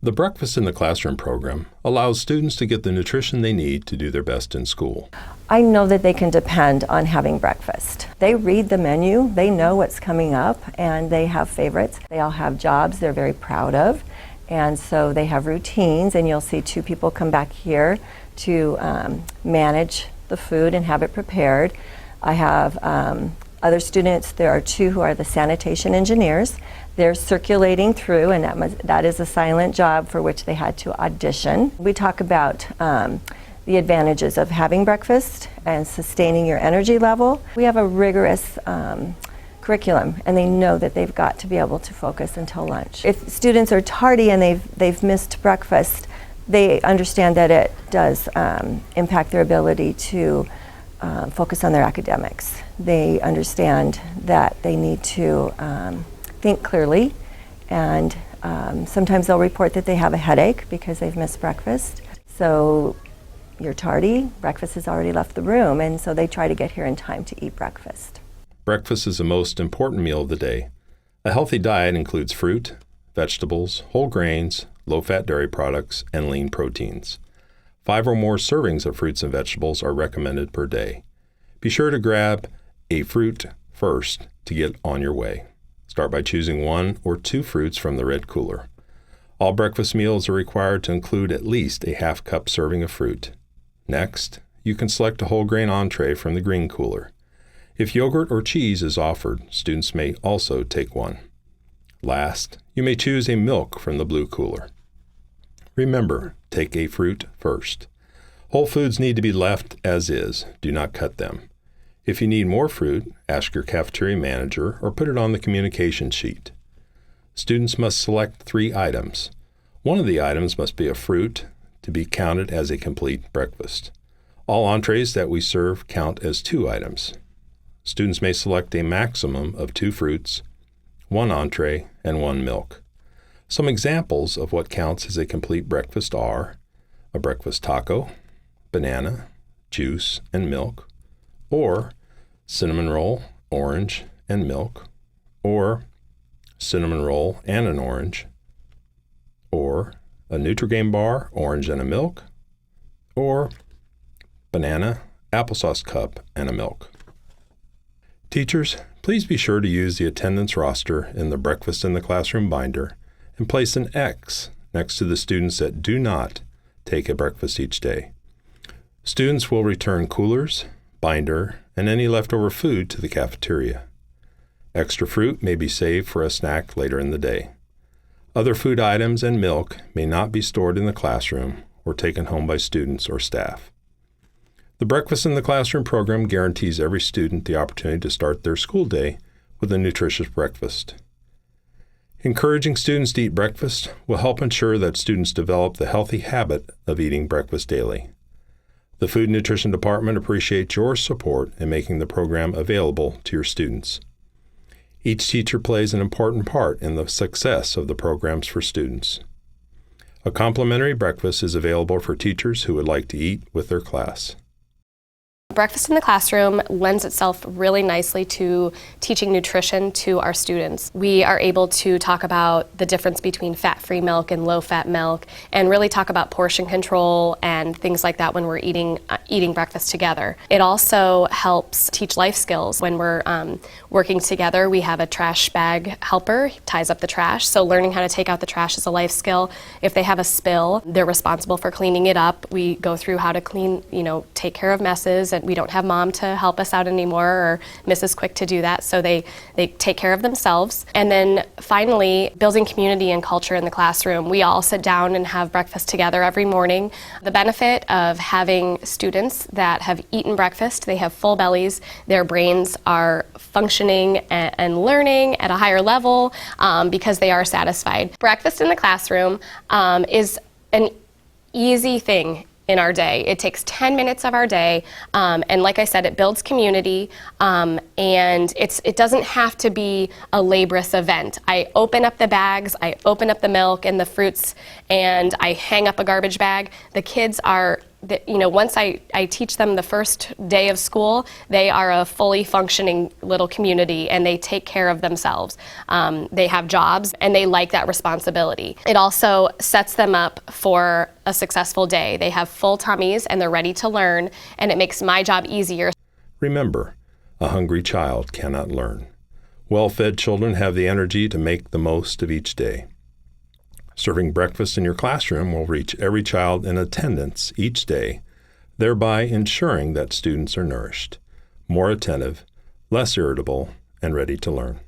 The Breakfast in the Classroom program allows students to get the nutrition they need to do their best in school. I know that they can depend on having breakfast. They read the menu, they know what's coming up, and they have favorites. They all have jobs they're very proud of, and so they have routines, and you'll see 2 people come back here to manage the food and have it prepared. I have other students, there are 2 who are the sanitation engineers. They're circulating through, and that is a silent job for which they had to audition. We talk about the advantages of having breakfast and sustaining your energy level. We have a rigorous curriculum, and they know that they've got to be able to focus until lunch. If students are tardy and they've missed breakfast, they understand that it does impact their ability to focus on their academics. They understand that they need to think clearly, and sometimes they'll report that they have a headache because they've missed breakfast. So you're tardy, breakfast has already left the room, and so they try to get here in time to eat breakfast. Breakfast is the most important meal of the day. A healthy diet includes fruit, vegetables, whole grains, low-fat dairy products, and lean proteins. 5 or more servings of fruits and vegetables are recommended per day. Be sure to grab a fruit first to get on your way. Start by choosing 1 or 2 fruits from the red cooler. All breakfast meals are required to include at least a half-cup serving of fruit. Next, you can select a whole grain entree from the green cooler. If yogurt or cheese is offered, students may also take one. Last, you may choose a milk from the blue cooler. Remember, take a fruit first. Whole foods need to be left as is. Do not cut them. If you need more fruit, ask your cafeteria manager or put it on the communication sheet. Students must select 3 items. One of the items must be a fruit to be counted as a complete breakfast. All entrees that we serve count as 2 items. Students may select a maximum of 2 fruits, 1 entree, and 1 milk. Some examples of what counts as a complete breakfast are a breakfast taco, banana, juice, and milk, or cinnamon roll, orange, and milk, or cinnamon roll and an orange, or a Nutri-Grain bar, orange and a milk, or banana, applesauce cup, and a milk. Teachers, please be sure to use the attendance roster in the Breakfast in the Classroom binder and place an X next to the students that do not take a breakfast each day. Students will return coolers, binder, and any leftover food to the cafeteria. Extra fruit may be saved for a snack later in the day. Other food items and milk may not be stored in the classroom or taken home by students or staff. The Breakfast in the Classroom program guarantees every student the opportunity to start their school day with a nutritious breakfast. Encouraging students to eat breakfast will help ensure that students develop the healthy habit of eating breakfast daily. The Food and Nutrition Department appreciates your support in making the program available to your students. Each teacher plays an important part in the success of the programs for students. A complimentary breakfast is available for teachers who would like to eat with their class. Breakfast in the Classroom lends itself really nicely to teaching nutrition to our students. We are able to talk about the difference between fat-free milk and low-fat milk, and really talk about portion control and things like that when we're eating breakfast together. It also helps teach life skills. When we're working together, we have a trash bag helper, he ties up the trash, so learning how to take out the trash is a life skill. If they have a spill, they're responsible for cleaning it up. We go through how to clean, take care of messes, and we don't have mom to help us out anymore, or Mrs. Quick to do that, so they take care of themselves. And then finally, building community and culture in the classroom. We all sit down and have breakfast together every morning. The benefit of having students that have eaten breakfast, they have full bellies, their brains are functioning and learning at a higher level because they are satisfied. Breakfast in the classroom is an easy thing in our day. It takes 10 minutes of our day, and like I said, it builds community, and it doesn't have to be a laborious event. I open up the bags, I open up the milk and the fruits, and I hang up a garbage bag. The kids are once I teach them the first day of school, they are a fully functioning little community and they take care of themselves. They have jobs and they like that responsibility. It also sets them up for a successful day. They have full tummies and they're ready to learn, and it makes my job easier. Remember, a hungry child cannot learn. Well-fed children have the energy to make the most of each day. Serving breakfast in your classroom will reach every child in attendance each day, thereby ensuring that students are nourished, more attentive, less irritable, and ready to learn.